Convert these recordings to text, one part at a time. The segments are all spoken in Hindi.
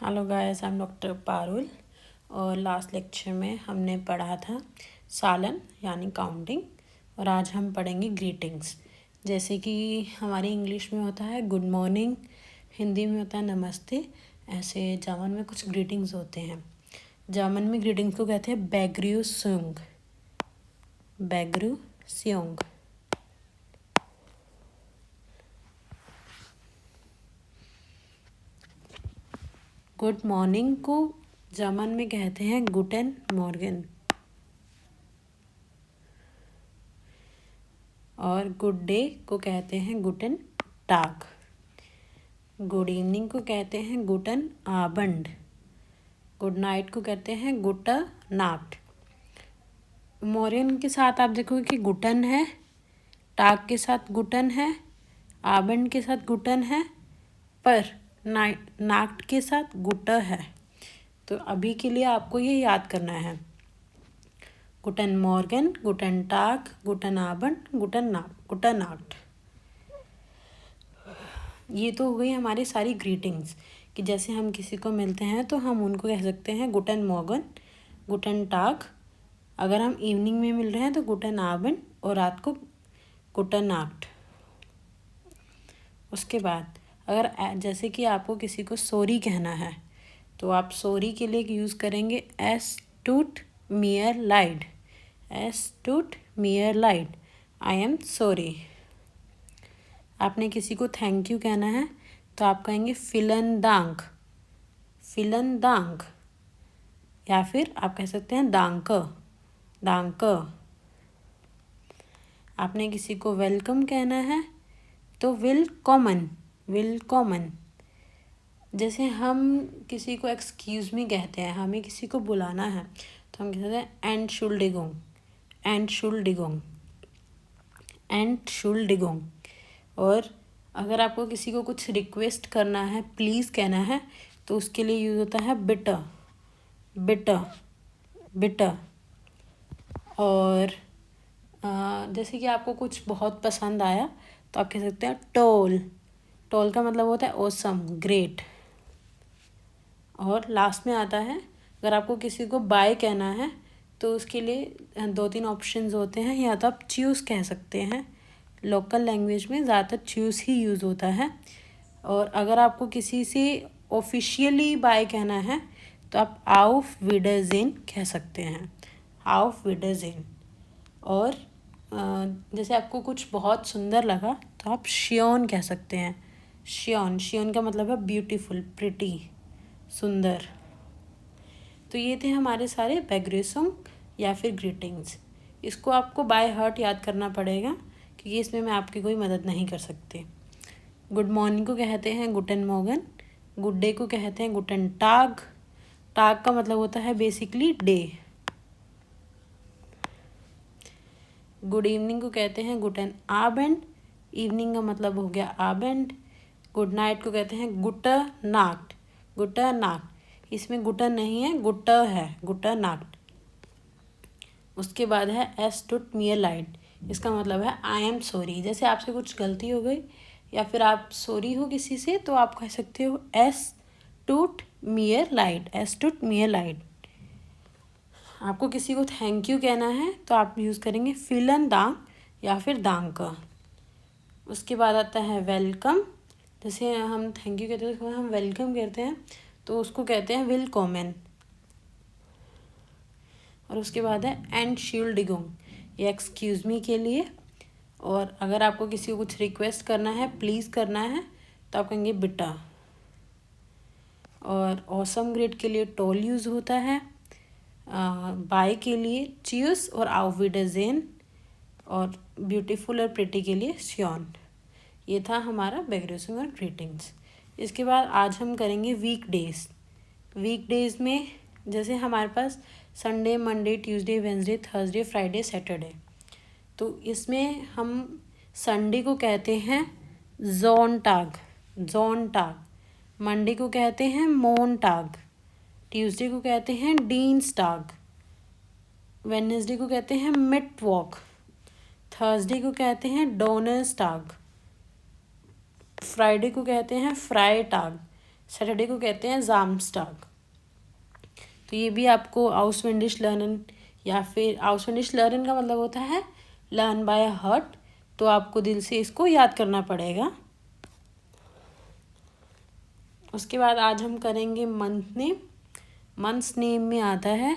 Hello guys, I am doctor Parul. और लास्ट लेक्चर में हमने पढ़ा था सालन यानी काउंटिंग, और आज हम पढ़ेंगे ग्रीटिंग्स। जैसे कि हमारी इंग्लिश में होता है गुड मॉर्निंग, हिंदी में होता है नमस्ते, ऐसे जर्मन में कुछ ग्रीटिंग्स होते हैं। जर्मन में ग्रीटिंग्स को कहते हैं बेग्रूसुंग। बेग्रूसुंग। गुड मॉर्निंग को जर्मन में कहते हैं गुटेन मॉर्गन, और गुड डे को कहते हैं गुटेन टाग। गुड इवनिंग को कहते हैं गुटेन आबंड। गुड नाइट को कहते हैं गुटा नाट। मॉर्गन के साथ आप देखोगे कि गुटन है, टाग के साथ गुटन है, आबंड के साथ गुटन है, पर नाट के साथ गुटा है। तो अभी के लिए आपको ये याद करना है। गुटन मॉर्गन, गुटन टाग, गुटन आबंड, गुटन नाट। ये तो हो गई हमारी सारी ग्रीटिंग्स कि जैसे हम किसी को मिलते हैं तो हम उनको कह सकते हैं गुटन मॉर्गन, गुटन टाग। अगर हम इवनिंग में मिल रहे हैं तो गुटन आबंड, और रात को गुटन नाट। उसके बाद अगर जैसे कि आपको किसी को सॉरी कहना है तो आप सॉरी के लिए यूज़ करेंगे एस टूट मियर लाइड। एस टूट मियर लाइड, आई एम सॉरी। आपने किसी को थैंक यू कहना है तो आप कहेंगे फिलन दांक। फिलन दांक, या फिर आप कह सकते हैं दांक। दांक। आपने किसी को वेलकम कहना है तो विल कॉमन। Will common. जैसे हम किसी को एक्सक्यूज़ मी कहते हैं, हमें किसी को बुलाना है तो हम कहते हैं एंटशुल्डिगुंग। एंटशुल्डिगुंग। एंटशुल्डिगुंग। और अगर आपको किसी को कुछ रिक्वेस्ट करना है, प्लीज़ कहना है, तो उसके लिए यूज़ होता है बिटर। बिटर। बिटर। और जैसे कि आपको कुछ बहुत पसंद आया तो आप कह सकते हैं टोल। टोल का मतलब होता है ऑसम, ग्रेट। और लास्ट में आता है अगर आपको किसी को बाय कहना है तो उसके लिए 2-3 ऑप्शंस होते हैं। या तो आप चूज़ कह सकते हैं, लोकल लैंग्वेज में ज़्यादातर चूज़ ही यूज़ होता है। और अगर आपको किसी से ऑफिशियली बाय कहना है तो आप आउफ विडरजेन कह सकते हैं। आउफ विडरजेन। और जैसे आपको कुछ बहुत सुंदर लगा तो आप शियोन कह सकते हैं। शियोन। शियोन का मतलब है ब्यूटीफुल, प्रिटी, सुंदर। तो ये थे हमारे सारे बेग्रूसुंग या फिर ग्रीटिंग्स। इसको आपको बाय हार्ट याद करना पड़ेगा क्योंकि इसमें मैं आपकी कोई मदद नहीं कर सकती। गुड मॉर्निंग को कहते हैं गुटन मॉर्गन। गुड डे को कहते हैं गुटन टाग। टाग का मतलब होता है बेसिकली डे। गुड इवनिंग को कहते हैं गुटन आबेंड। इवनिंग का मतलब हो गया आबेंड। गुड नाइट को कहते हैं गुटा नाट। गुटा नाट। इसमें गुटा नहीं है, गुटा है, गुटा नाट। उसके बाद है एस टूट मियर लाइट। इसका मतलब है आई एम सॉरी। जैसे आपसे कुछ गलती हो गई या फिर आप सॉरी हो किसी से तो आप कह सकते हो एस टूट मियर लाइट। एस टूट मियर लाइट। आपको किसी को थैंक यू कहना है तो आप यूज़ करेंगे फिलन दांग या फिर दांग। उसके बाद आता है वेलकम। जैसे हम थैंक यू कहते हैं तो हम वेलकम कहते हैं तो उसको कहते हैं विल कॉमन। और उसके बाद है एंटशुल्डिगुंग, ये एक्सक्यूज़ मी के लिए। और अगर आपको किसी को कुछ रिक्वेस्ट करना है, प्लीज़ करना है, तो आप कहेंगे बिटा। और ऑसम ग्रेट के लिए टोल यूज़ होता है। बाय के लिए चीयर्स और आउफ विडरजेन। और ब्यूटीफुल और प्रिटी के लिए श्योन। ये था हमारा बेग्रूसुंग और ग्रीटिंग्स। इसके बाद आज हम करेंगे वीक डेज। वीक डेज में जैसे हमारे पास Sunday, Monday, Tuesday, Wednesday, Thursday, Friday, Saturday. तो इसमें हम संडे को कहते हैं जोनटाग। जोनटाग। मंडे को कहते हैं मोनटाग। ट्यूसडे को कहते हैं डीन्सटाग। वेडनेसडे को कहते हैं मिट वॉक। थर्सडे को कहते हैं डोनर्सटाग। फ्राइडे को कहते हैं फ्राइटाग। सैटरडे को कहते हैं जामस्टाग। तो ये भी आपको आउसवेंडिश लर्नन या फिर आउसवेंडिश लर्नन का मतलब होता है लर्न बाय हार्ट, तो आपको दिल से इसको याद करना पड़ेगा। उसके बाद आज हम करेंगे मंथ नेम। मंथ्स नेम में आता है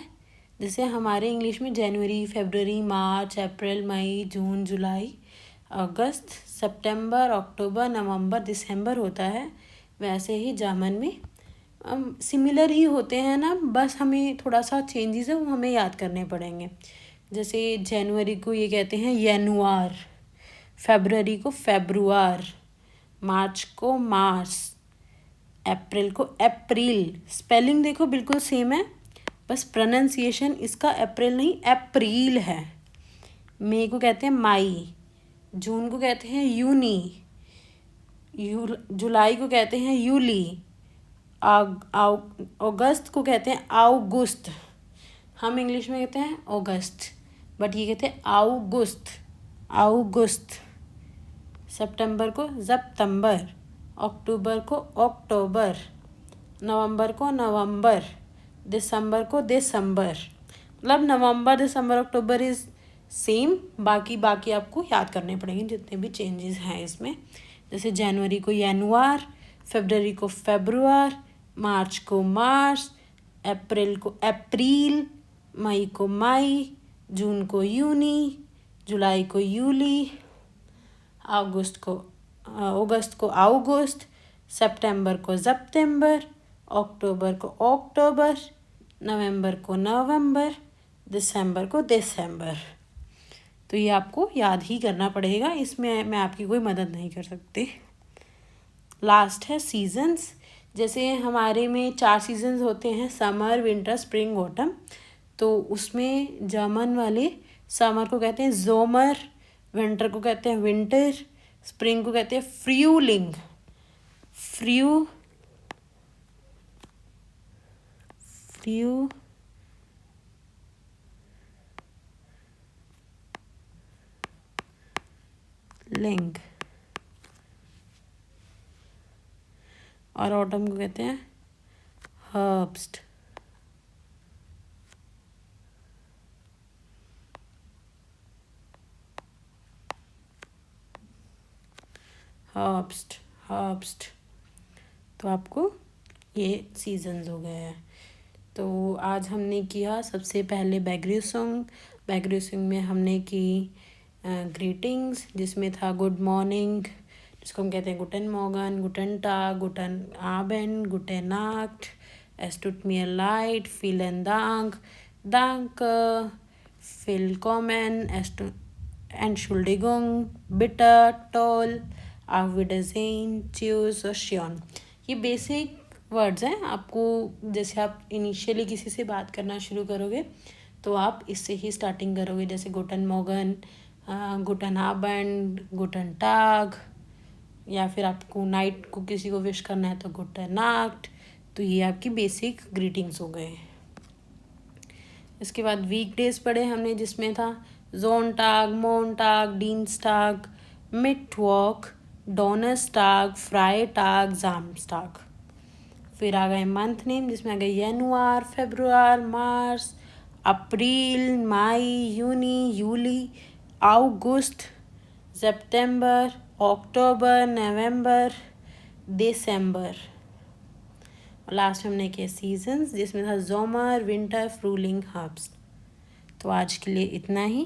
जैसे हमारे इंग्लिश में जनवरी, फरवरी, मार्च, अप्रैल, मई, जून, जुलाई, अगस्त, सितंबर, अक्टूबर, नवंबर, दिसंबर होता है, वैसे ही जर्मन में सिमिलर ही होते हैं ना, बस हमें थोड़ा सा चेंजेस है वो हमें याद करने पड़ेंगे। जैसे जनवरी को ये कहते हैं यनुआर, फरवरी को फेब्रुआर, मार्च को मार्च, अप्रैल को अप्रैल। स्पेलिंग देखो बिल्कुल सेम है, बस प्रोनाउंसिएशन इसका अप्रैल नहीं अप्रैल है। मई को कहते हैं माई, जून को कहते हैं यूनी, जुलाई को कहते हैं यूली, अगस्त को कहते हैं आउगुस्त। हम इंग्लिश में कहते हैं अगस्त, बट ये कहते हैं आउगुस्त, आउगुस्त। सितंबर को सितंबर, अक्टूबर को अक्टूबर, नवंबर को नवंबर, दिसंबर को दिसंबर। मतलब नवंबर, दिसंबर, अक्टूबर इज सेम, बाकी आपको याद करने पड़ेंगे जितने भी चेंजेस हैं इसमें। जैसे जनवरी को यनुआर, फरवरी को फेब्रुआर, मार्च को मार्च, अप्रैल को अप्रैल, मई को मई, जून को यूनी, जुलाई को यूली, अगस्त को अगस्त, सितंबर को सितंबर, अक्टूबर को अक्टूबर, नवंबर को नवंबर, दिसंबर को दिसंबर। तो ये आपको याद ही करना पड़ेगा, इसमें मैं आपकी कोई मदद नहीं कर सकती। लास्ट है सीजन्स। जैसे हमारे में 4 सीजन्स होते हैं, समर, विंटर, स्प्रिंग, ऑटम। तो उसमें जर्मन वाले समर को कहते हैं जोमर, विंटर को कहते हैं विंटर, स्प्रिंग को कहते हैं फ्यूलिंग, लिंग, और ऑटम को कहते हैं हर्ब्स्ट। हर्ब्स्ट। तो आपको ये सीजन्स हो गए हैं। तो आज हमने किया सबसे पहले बैग्रियोसॉन्ग में हमने की ग्रीटिंग्स, जिसमें था गुड मॉर्निंग, जिसको हम कहते हैं गुटेन मॉर्गन, गुटेन टाग, गुटेन आबेन, गुटेन नाक्ट, एस टूट mir leid, vielen Dank, danke, willkommen, Entschuldigung, bitte, toll, auf Wiedersehen, tschüss और schön। ये बेसिक वर्ड्स हैं। आपको जैसे आप इनिशियली किसी से बात करना शुरू करोगे तो आप इससे ही स्टार्टिंग करोगे, जैसे गुटेन मॉर्गन, गुटेन आबेंड, गुटेन टाग, या फिर आपको नाइट को किसी को विश करना है तो गुटेन नाक्ट। तो ये आपकी बेसिक ग्रीटिंग्स हो गए। इसके बाद वीकडेज पढ़े हमने, जिसमें था जोनटाग, मोनटाग, डीनस्टाग, मिटवॉक, डोनस्टाग, फ्राइटाग, जामस्टाग। फिर आ गए मंथ नेम, जिसमें आ गए यनुआर, फेब्रुआर, मार्च, अप्रैल, मई, यूनी, यूली, अगस्त, सितंबर, अक्टूबर, नवंबर, दिसंबर। और लास्ट में हमने किया सीजन्स, जिसमें था जोमर, विंटर, फ्रूलिंग, हर्ब्स। तो आज के लिए इतना ही।